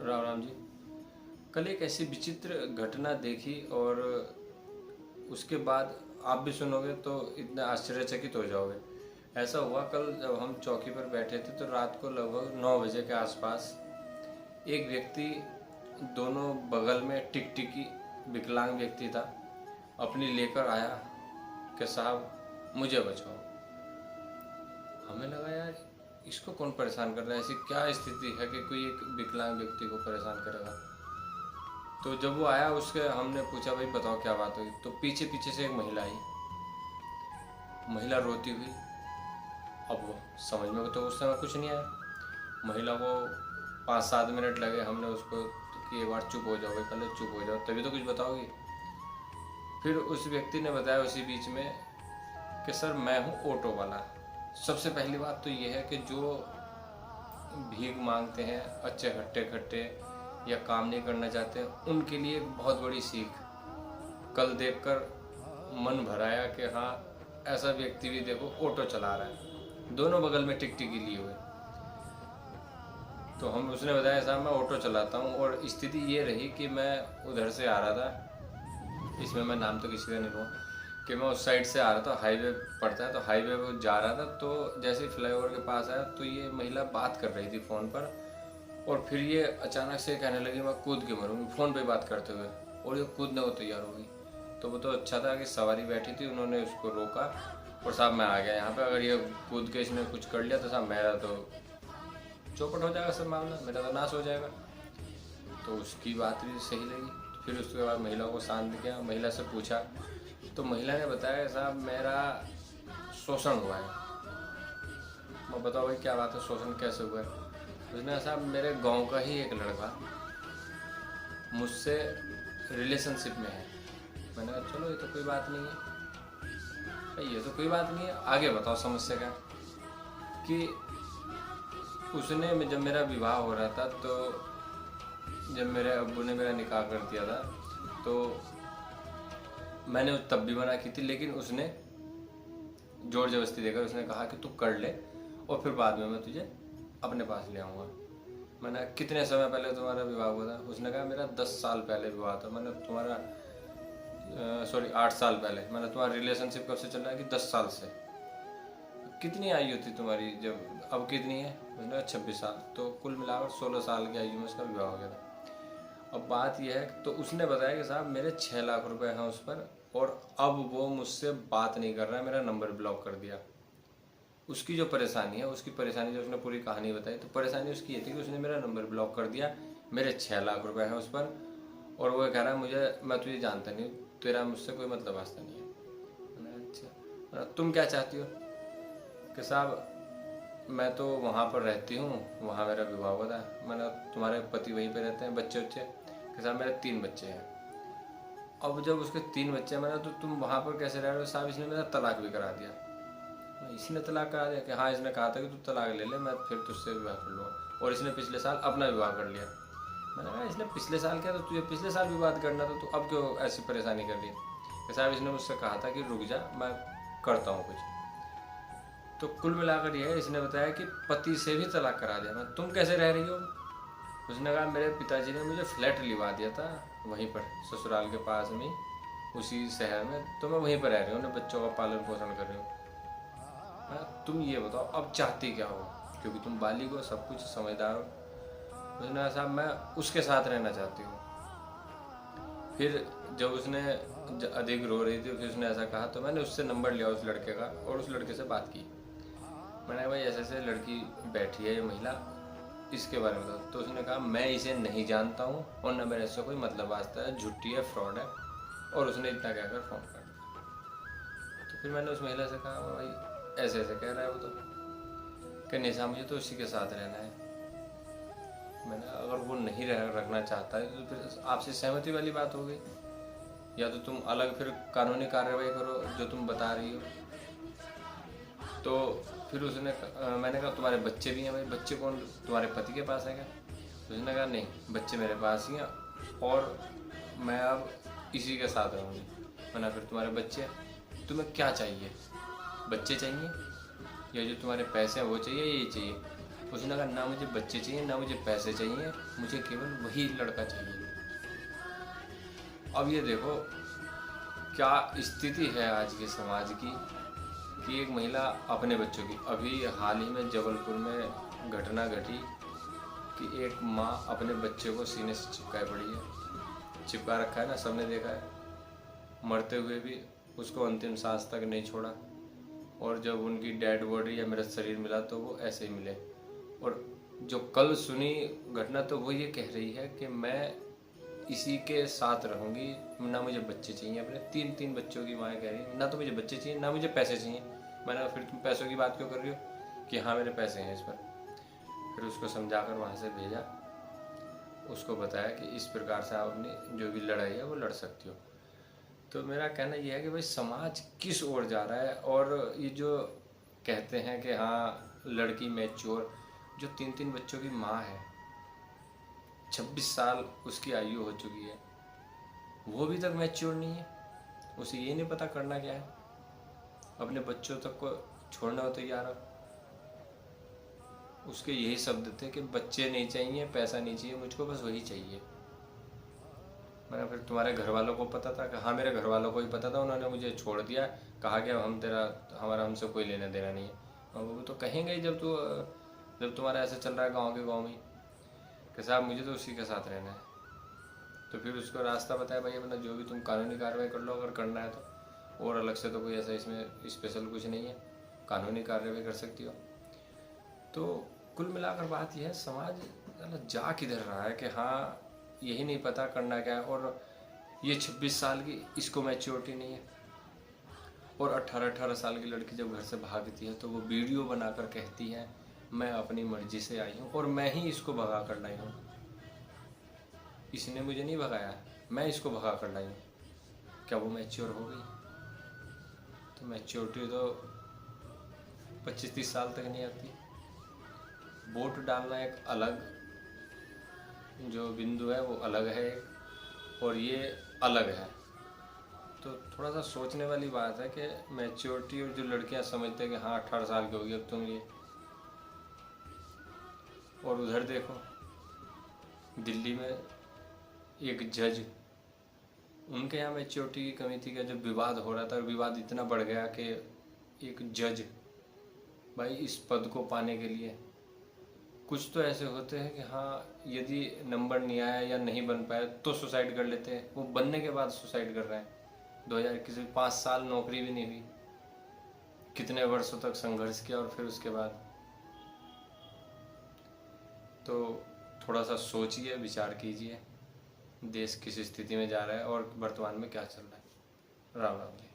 राम राम जी। कल एक ऐसी विचित्र घटना देखी और उसके बाद आप भी सुनोगे तो इतना आश्चर्यचकित हो जाओगे। ऐसा हुआ कल जब हम चौकी पर बैठे थे तो रात को लगभग 9 बजे के आसपास एक व्यक्ति दोनों बगल में टिकटिकी विकलांग व्यक्ति था, अपनी लेकर आया कि साहब मुझे बचाओ। हमें लगा यार इसको कौन परेशान कर रहा है, ऐसी क्या स्थिति है कि कोई एक विकलांग व्यक्ति को परेशान करेगा। तो जब वो आया उसके हमने पूछा भाई बताओ क्या बात हुई, तो पीछे पीछे से एक महिला आई, महिला रोती हुई। अब वो समझ में तो उस समय कुछ नहीं आया। महिला को 5-7 मिनट लगे, हमने उसको कि एक बार चुप हो जाओ भाई, पहले चुप हो जाओ तभी तो कुछ बताओगी। फिर उस व्यक्ति ने बताया उसी बीच में कि सर मैं हूँ ऑटो वाला। सबसे पहली बात तो ये है कि जो भीख मांगते हैं, अच्छे हट्टे खट्टे या काम नहीं करना चाहते, उनके लिए एक बहुत बड़ी सीख कल देखकर मन भराया कि हाँ ऐसा व्यक्ति भी देखो ऑटो चला रहा है, दोनों बगल में टिकटिकी लिए हुए। तो हम उसने बताया साहब मैं ऑटो चलाता हूँ, और स्थिति ये रही कि मैं उधर से आ रहा था, इसमें मैं नाम तो किसी का नहीं लूँगा, कि मैं उस साइड से आ रहा था, हाईवे पड़ता है तो हाईवे पर जा रहा था। तो जैसे ही फ्लाईओवर के पास आया तो ये महिला बात कर रही थी फ़ोन पर, और फिर ये अचानक से कहने लगी मैं कूद के मरूंगी, फ़ोन पे बात करते हुए, और ये कूदने को तैयार हो गई। तो वो तो अच्छा था कि सवारी बैठी थी, उन्होंने उसको रोका और साहब मैं आ गया यहाँ पे, अगर ये कूद के इसने कुछ कर लिया तो साहब मेरा तो चौपट हो जाएगा, सब मामला मेरा तो नाश हो जाएगा। तो उसकी बात भी सही लगी। फिर उसके बाद महिला को शांत किया, महिला से पूछा तो महिला ने बताया साहब मेरा शोषण हुआ है। मैं बताओ भाई क्या बात है, शोषण कैसे हुआ है। उसने साहब मेरे गांव का ही एक लड़का मुझसे रिलेशनशिप में है। मैंने कहा चलो ये तो कोई बात नहीं है भाई, ये तो कोई बात नहीं है, आगे बताओ समस्या क्या। कि उसने जब मेरा विवाह हो रहा था, तो जब मेरे अब्बू ने मेरा निकाह कर दिया था तो मैंने तब भी मना की थी, लेकिन उसने जोर जबरदस्ती देकर उसने कहा कि तू कर ले और फिर बाद में मैं तुझे अपने पास ले आऊँगा। मैंने कितने समय पहले तुम्हारा विवाह हुआ था। उसने कहा मेरा 10 साल पहले विवाह था। मैंने तुम्हारा 8 साल पहले। मैंने तुम्हारा रिलेशनशिप कब से चल रहा है कि 10 साल से। कितनी आयु थी तुम्हारी जब, अब कितनी है। उसने कहा 26 साल। तो कुल मिलाकर 16 साल की आयु में उसका विवाह हो गया था। अब बात यह है, तो उसने बताया कि साहब मेरे 6 लाख रुपए हैं उस पर, और अब वो मुझसे बात नहीं कर रहा है, मेरा नंबर ब्लॉक कर दिया। उसकी जो परेशानी है, उसकी परेशानी जो उसने पूरी कहानी बताई, तो परेशानी उसकी ये थी कि उसने मेरा नंबर ब्लॉक कर दिया, मेरे 6 लाख रुपए हैं उस पर, और वो कह रहा है मुझे, मैं तुझे जानता नहीं, तेरा मुझसे कोई मतलब वास्ता नहीं है। मैंने अच्छा तुम क्या चाहती हो। कि साहब मैं तो वहाँ पर रहती हूँ, वहाँ मेरा विवाह हुआ था। मैंने तुम्हारे पति वहीं पे रहते हैं, बच्चे बच्चे। कि साहब मेरे 3 बच्चे हैं। अब जब उसके 3 बच्चे हैं, मैंने तो तुम वहाँ पर कैसे रह रहे हो। साहब इसने मेरा तलाक भी करा दिया। इसने तलाक करा दिया कि हाँ, इसने कहा था कि तू तलाक ले ले, मैं फिर तुझसे विवाह कर लूँगा, और इसने पिछले साल अपना विवाह कर लिया। मैंने कहा इसने पिछले साल किया तो तुझे पिछले साल भी बात करना था, तो अब क्यों ऐसी परेशानी कर ली। कि साहब इसने मुझसे कहा था कि रुक जा मैं करता हूँ कुछ। तो कुल मिलाकर यह है, इसने बताया कि पति से भी तलाक करा दिया। मैं तुम कैसे रह रही हो। उसने कहा मेरे पिताजी ने मुझे फ्लैट लिवा दिया था वहीं पर ससुराल के पास में, उसी शहर में, तो मैं वहीं पर रह रही हूँ, अपने बच्चों का पालन पोषण कर रही हूँ। तुम ये बताओ अब चाहती क्या हो, क्योंकि तुम बालिग हो, सब कुछ समझदार हो। उसने कहा साहब मैं उसके साथ रहना चाहती हूँ। फिर जब उसने अधिक रो रही थी, फिर उसने ऐसा कहा, तो मैंने उससे नंबर लिया उस लड़के का, और उस लड़के से बात की। मैंने कहा भाई ऐसे ऐसे लड़की बैठी है ये महिला, इसके बारे में बताओ। तो उसने कहा मैं इसे नहीं जानता हूँ, और न मेरे से कोई मतलब वास्ता है, झूठी है, फ्रॉड है, और उसने इतना कहकर फ़ोन कर दिया। तो फिर मैंने उस महिला से कहा भाई ऐसे ऐसे कह रहा है वो, तो कि नहीं साहब मुझे तो उसी के साथ रहना है। मैंने अगर वो नहीं रखना चाहता है तो फिर आपसे सहमति वाली बात हो गई, या तो तुम अलग फिर कानूनी कार्रवाई करो जो तुम बता रही हो। तो फिर उसने मैंने कहा तुम्हारे बच्चे भी हैं भाई। बच्चे कौन, तुम्हारे पति के पास है क्या। उसने कहा नहीं बच्चे मेरे पास ही हैं, और मैं अब इसी के साथ रहूँगी। मैंने फिर तुम्हारे बच्चे, तुम्हें क्या चाहिए, बच्चे चाहिए या जो तुम्हारे पैसे हैं वो चाहिए, यही चाहिए। उसने कहा ना मुझे बच्चे चाहिए ना मुझे पैसे चाहिए, मुझे केवल वही लड़का चाहिए। अब ये देखो क्या स्थिति है आज के समाज की कि एक महिला अपने बच्चों की, अभी हाल ही में जबलपुर में घटना घटी कि एक माँ अपने बच्चे को सीने से चिपकाए पड़ी है, चिपका रखा है ना, सबने देखा है, मरते हुए भी उसको अंतिम सांस तक नहीं छोड़ा। और जब उनकी डेड बॉडी या मृत शरीर मिला तो वो ऐसे ही मिले। और जो कल सुनी घटना तो वो ये कह रही है कि मैं इसी के साथ रहूंगी, ना मुझे बच्चे चाहिए। अपने तीन तीन बच्चों की माँ कह रही है ना तो मुझे बच्चे चाहिए ना मुझे पैसे चाहिए। मैंने कहा फिर तुम पैसों की बात क्यों कर रही हो? कि हाँ मेरे पैसे हैं इस पर। फिर उसको समझाकर वहाँ से भेजा, उसको बताया कि इस प्रकार से आप अपनी जो भी लड़ाई है वो लड़ सकती हो। तो मेरा कहना यह है कि भाई समाज किस ओर जा रहा है। और ये जो कहते हैं कि हाँ लड़की मैच्योर, जो तीन तीन बच्चों की माँ है, 26 साल उसकी आयु हो चुकी है, वो भी तक मैच्योर नहीं है। उसे ये नहीं पता करना क्या है, अपने बच्चों तक को छोड़ना हो तैयार हो। उसके यही शब्द थे कि बच्चे नहीं चाहिए, पैसा नहीं चाहिए, मुझको बस वही चाहिए। मैंने फिर तुम्हारे घर वालों को पता था? कि हाँ मेरे घर वालों को ही पता था, उन्होंने मुझे छोड़ दिया, कहा कि हम तेरा हमारा हमसे कोई लेना देना नहीं है। और वो तो कहेंगे ही जब तुम्हारा ऐसा चल रहा है गाँव के गाँव में कि साहब मुझे तो उसी के साथ रहना है। तो फिर उसको रास्ता बताया भाई अपना जो भी तुम कानूनी कार्रवाई कर लो अगर करना है तो, और अलग से तो कोई ऐसा इसमें स्पेशल कुछ नहीं है, कानूनी कार्रवाई कर सकती हो। तो कुल मिलाकर बात यह है समाज जा किधर रहा है कि हाँ यही नहीं पता करना क्या है। और ये 26 साल की, इसको मैच्योरिटी नहीं है। और 18-18 साल की लड़की जब घर से भागती है तो वो वीडियो बनाकर कहती है मैं अपनी मर्जी से आई हूँ और मैं ही इसको भगा कर लाई हूँ, इसने मुझे नहीं भगाया, मैं इसको भगा कर लाई हूँ। क्या वो मैच्योर हो गई? तो मैच्योरिटी तो 25-30 साल तक नहीं आती। वोट डालना एक अलग जो बिंदु है वो अलग है, और ये अलग है। तो थोड़ा सा सोचने वाली बात है कि मैच्योरिटी, और जो लड़कियां समझते हैं कि हाँ 18 साल की होगी अब तुम ये। और उधर देखो दिल्ली में एक जज, उनके यहाँ मैच्योरिटी की कमी थी क्या? जब विवाद हो रहा था और विवाद इतना बढ़ गया कि एक जज, भाई इस पद को पाने के लिए कुछ तो ऐसे होते हैं कि हाँ यदि नंबर नहीं आया या नहीं बन पाया तो सुसाइड कर लेते हैं। वो बनने के बाद सुसाइड कर रहे हैं। 2021 में 5 साल नौकरी भी नहीं हुई, कितने वर्षों तक संघर्ष किया और फिर उसके बाद। तो थोड़ा सा सोचिए, विचार कीजिए, देश किस स्थिति में जा रहा है और वर्तमान में क्या चल रहा है। राम राम जी।